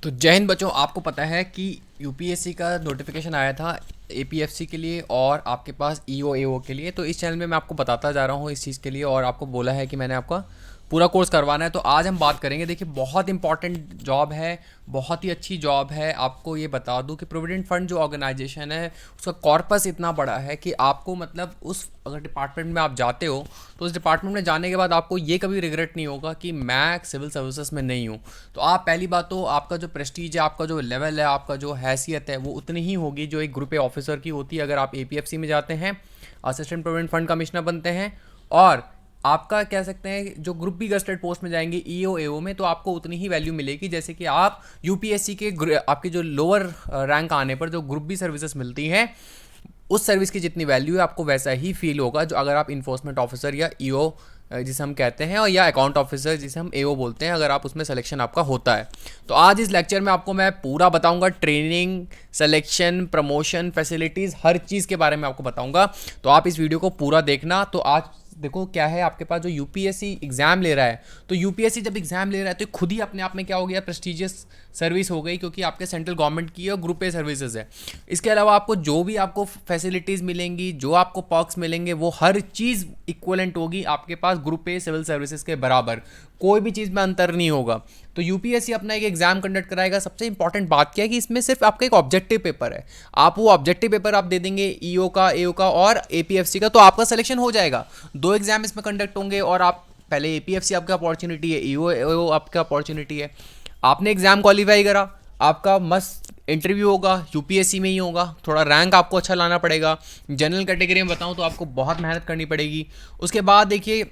तो जय हिंद बच्चों, आपको पता है कि यूपीएससी का नोटिफिकेशन आया था एपीएफसी के लिए और आपके पास ईओ एओ के लिए। तो इस चैनल में मैं आपको बताता जा रहा हूँ इस चीज़ के लिए, और आपको बोला है कि मैंने आपका पूरा कोर्स करवाना है। तो आज हम बात करेंगे। देखिए, बहुत इंपॉर्टेंट जॉब है, बहुत ही अच्छी जॉब है। आपको ये बता दूं कि प्रोविडेंट फंड जो ऑर्गेनाइजेशन है उसका कॉर्पस इतना बड़ा है कि आपको मतलब उस अगर डिपार्टमेंट में आप जाते हो तो उस डिपार्टमेंट में जाने के बाद आपको ये कभी रिग्रेट नहीं होगा कि मैं सिविल सर्विसेज में नहीं हूँ। तो आप पहली बात तो आपका जो प्रेस्टीज है, आपका जो लेवल है, आपका जो हैसियत है वो उतनी ही होगी जो एक ग्रुप ए ऑफिसर की होती है अगर आप एपीएफसी में जाते हैं, असिस्टेंट प्रोविडेंट फंड कमिश्नर बनते हैं। और आपका कह सकते हैं जो ग्रुप बी गस्टेड पोस्ट में जाएंगे ईओ एओ में, तो आपको उतनी ही वैल्यू मिलेगी जैसे कि आप यूपीएससी के आपके जो लोअर रैंक आने पर जो ग्रुप बी सर्विसेज मिलती हैं उस सर्विस की जितनी वैल्यू है आपको वैसा ही फील होगा जो अगर आप इन्फोर्समेंट ऑफिसर या ईओ जिसे हम कहते हैं, और या अकाउंट ऑफिसर जिसे हम एओ बोलते हैं, अगर आप उसमें सिलेक्शन आपका होता है। तो आज इस लेक्चर में आपको मैं पूरा बताऊंगा, ट्रेनिंग, सिलेक्शन, प्रमोशन, फैसिलिटीज़, हर चीज़ के बारे में आपको बताऊंगा। तो आप इस वीडियो को पूरा देखना। तो आज देखो क्या है, आपके पास जो यूपीएससी एग्जाम ले रहा है, तो यूपीएससी जब एग्जाम ले रहा है तो खुद ही अपने आप में क्या हो गया, प्रेस्टिजियस सर्विस हो गई, क्योंकि आपके सेंट्रल गवर्नमेंट की और ग्रुप ए सर्विसेज है। इसके अलावा आपको जो भी आपको फैसिलिटीज़ मिलेंगी, जो आपको पर्क्स मिलेंगे, वो हर चीज़ इक्वलेंट होगी आपके पास ग्रुप ए सिविल सर्विसेज के बराबर। कोई भी चीज़ में अंतर नहीं होगा। तो यूपीएससी अपना एक एग्जाम कंडक्ट कराएगा। सबसे इंपॉर्टेंट बात क्या है कि इसमें सिर्फ आपका एक ऑब्जेक्टिव पेपर है। आप वो ऑब्जेक्टिव पेपर आप दे देंगे ईओ का, एओ का और एपीएफसी का, तो आपका सिलेक्शन हो जाएगा। 2 एग्जाम इसमें कंडक्ट होंगे और आप पहले एपीएफसी आपका अपॉर्चुनिटी है, ईओ एओ आपका अपॉर्चुनिटी है। आपने एग्जाम क्वालिफाई करा, आपका मस्त इंटरव्यू होगा, यूपीएससी में ही होगा। थोड़ा रैंक आपको अच्छा लाना पड़ेगा। जनरल कैटेगरी में बताऊं तो आपको बहुत मेहनत करनी पड़ेगी। उसके बाद देखिए,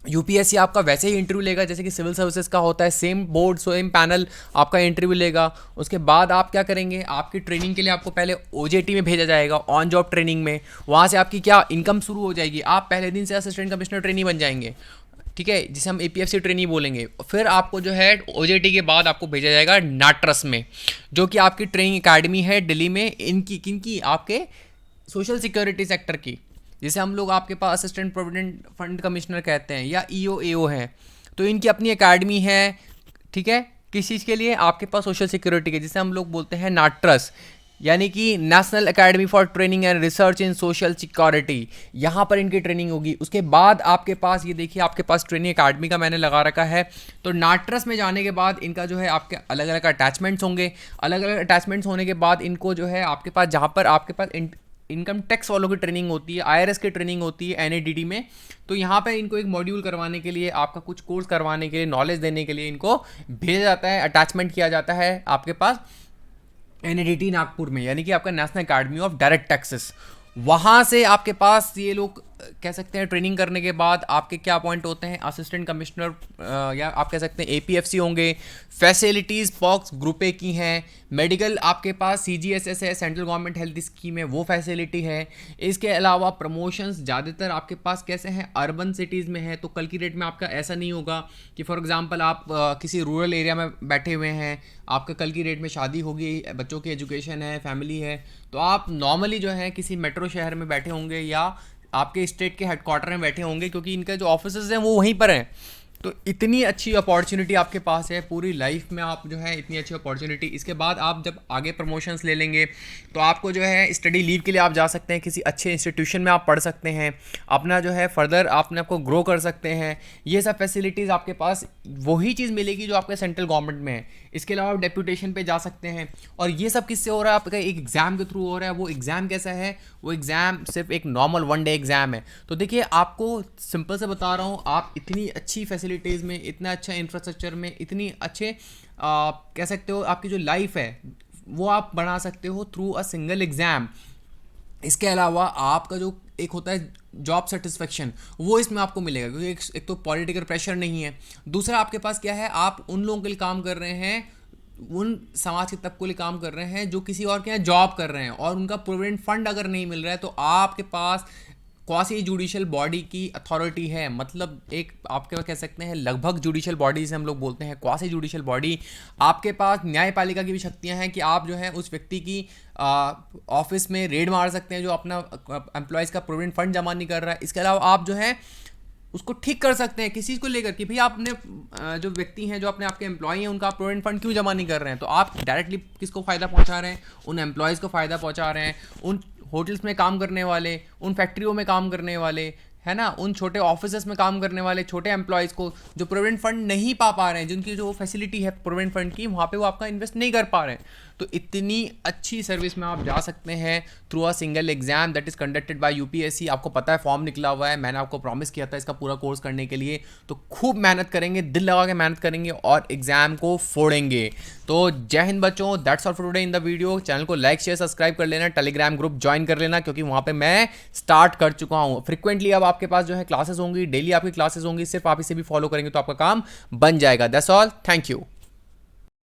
यूपीएससी आपका वैसे ही इंटरव्यू लेगा जैसे कि सिविल सर्विसेज का होता है, सेम बोर्ड सेम पैनल आपका इंटरव्यू लेगा। उसके बाद आप क्या करेंगे, आपकी ट्रेनिंग के लिए आपको पहले ओजेटी में भेजा जाएगा, ऑन जॉब ट्रेनिंग में। वहाँ से आपकी क्या इनकम शुरू हो जाएगी। आप पहले दिन से असिस्टेंट कमिश्नर ट्रेनी बन जाएंगे, ठीक है, जिसे हम एपीएफसी ट्रेनी बोलेंगे। फिर आपको जो है ओजेटी के बाद आपको भेजा जाएगा नाट्रस में, जो कि आपकी ट्रेनिंग एकेडमी है दिल्ली में। इनकी किनकी, आपके सोशल सिक्योरिटी सेक्टर की, जिसे हम लोग आपके पास असिस्टेंट प्रोविडेंट फंड कमिश्नर कहते हैं या ईओ एओ हैं। तो इनकी अपनी एकेडमी है, ठीक है। किस चीज़ के लिए, आपके पास सोशल सिक्योरिटी के, जिसे हम लोग बोलते हैं नाट्रस, यानी कि national academy for training and research in social security. यहाँ पर इनकी ट्रेनिंग होगी। उसके बाद आपके पास ये देखिए, आपके पास ट्रेनिंग एकेडमी का मैंने लगा रखा है। तो नाट्रस में जाने के बाद इनका जो है आपके अलग अलग अटैचमेंट्स होंगे। अलग अलग अटैचमेंट्स होने के बाद इनको जो है आपके पास, जहाँ पर आपके पास इनकम टैक्स वालों की ट्रेनिंग होती है, आईआरएस की ट्रेनिंग होती है एनएडीडी में, तो यहाँ पे इनको एक मॉड्यूल करवाने के लिए, आपका कुछ कोर्स करवाने के लिए, नॉलेज देने के लिए इनको भेजा जाता है, अटैचमेंट किया जाता है आपके पास एनएडीटी नागपुर में, यानी कि आपका national academy of direct taxes. वहाँ से आपके पास ये लोग कह सकते हैं ट्रेनिंग करने के बाद आपके क्या अपॉइंट होते हैं, असिस्टेंट कमिश्नर, या आप कह सकते हैं एपीएफसी होंगे। फैसिलिटीज़ पॉक्स ग्रुप ए की हैं। मेडिकल आपके पास सीजीएसएस है, सेंट्रल गवर्नमेंट हेल्थ स्कीम है, वो फैसिलिटी है। इसके अलावा प्रमोशंस ज़्यादातर आपके पास कैसे हैं, अर्बन सिटीज़ में है। तो कल की डेट में आपका ऐसा नहीं होगा कि फॉर एग्जांपल आप किसी रूरल एरिया में बैठे हुए हैं, आपका कल की डेट में शादी होगी, बच्चों की एजुकेशन है, फैमिली है, तो आप नॉर्मली जो है किसी मेट्रो शहर में बैठे होंगे या आपके स्टेट के हेडक्वार्टर में बैठे होंगे, क्योंकि इनके जो ऑफिसेज हैं वो वहीं पर हैं। तो इतनी अच्छी अपॉर्चुनिटी आपके पास है, पूरी लाइफ में आप जो है इतनी अच्छी अपॉर्चुनिटी। इसके बाद आप जब आगे प्रमोशंस ले लेंगे तो आपको जो है स्टडी लीव के लिए आप जा सकते हैं, किसी अच्छे इंस्टीट्यूशन में आप पढ़ सकते हैं, अपना जो है फर्दर आपने आपको ग्रो कर सकते हैं। ये सब फैसिलिटीज़ आपके पास वही चीज़ मिलेगी जो आपके सेंट्रल गवर्नमेंट में है। इसके अलावा आप डेप्यूटेशन पे जा सकते हैं। और ये सब किससे हो रहा है, आपका एक एग्ज़ाम के थ्रू हो रहा है। वो एग्ज़ाम कैसा है, वो एग्ज़ाम सिर्फ एक नॉर्मल 1 डे एग्ज़ाम है। तो देखिए, आपको सिंपल से बता रहा हूँ, आप इतनी अच्छी फैसिलिटीज़ में, इतना अच्छा इंफ्रास्ट्रक्चर में, इतनी अच्छे कह सकते हो आपकी जो लाइफ है वो आप बना सकते हो थ्रू अ सिंगल एग्ज़ाम। इसके अलावा आपका जो एक होता है जॉब सेटिस्फेक्शन, वो इसमें आपको मिलेगा, क्योंकि एक तो पॉलिटिकल प्रेशर नहीं है। दूसरा आपके पास क्या है, आप उन लोगों के लिए काम कर रहे हैं, उन समाज के तबके के लिए काम कर रहे हैं जो किसी और के यहाँ जॉब कर रहे हैं, और उनका प्रोविडेंट फंड अगर नहीं मिल रहा है तो आपके पास क्वासी जुडिशियल बॉडी की अथॉरिटी है। मतलब एक आपके कह सकते हैं लगभग जुडिशियल बॉडी से हम लोग बोलते हैं, क्वासी जुडिशियल बॉडी। आपके पास न्यायपालिका की भी शक्तियां हैं कि आप जो है उस व्यक्ति की ऑफिस में रेड मार सकते हैं जो अपना एम्प्लॉयज़ का प्रोविडेंट फंड जमा नहीं कर रहा है। इसके अलावा आप जो है उसको ठीक कर सकते हैं किसी चीज़ को लेकर कि भाई आप अपने जो व्यक्ति हैं, जो अपने आपके एम्प्लॉय हैं, उनका प्रोविडेंट फंड क्यों जमा नहीं कर रहे हैं। तो आप डायरेक्टली किसको फ़ायदा पहुंचा रहे हैं, उन एम्प्लॉयज़ को फ़ायदा पहुंचा रहे हैं, उन होटल्स में काम करने वाले, उन फैक्ट्रियों में काम करने वाले, है ना, उन छोटे ऑफिसेस में काम करने वाले छोटे एम्प्लॉयज़ को जो प्रोविडेंट फंड नहीं पा रहे हैं, जिनकी जो फैसिलिटी है प्रोविडेंट फंड की, वहाँ पे वो आपका इन्वेस्ट नहीं कर पा रहे हैं। तो इतनी अच्छी सर्विस में आप जा सकते हैं through a single exam that is conducted by UPSC. आपको पता है फॉर्म निकला हुआ है, मैंने आपको प्रॉमिस किया था इसका पूरा कोर्स करने के लिए। तो खूब मेहनत करेंगे, दिल लगा के मेहनत करेंगे और एग्जाम को फोड़ेंगे। तो जय हिंद बच्चों, that's all for today in the video. Channel को लाइक शेयर सब्सक्राइब कर लेना, टेलीग्राम ग्रुप ज्वाइन कर लेना, क्योंकि वहाँ पे मैं स्टार्ट कर चुका हूँ फ्रिक्वेंटली। अब आपके पास जो है क्लासेस होंगी, डेली आपकी क्लासेस होंगी, सिर्फ आप इसे भी फॉलो करेंगे तो आपका काम बन जाएगा। That's all, thank you.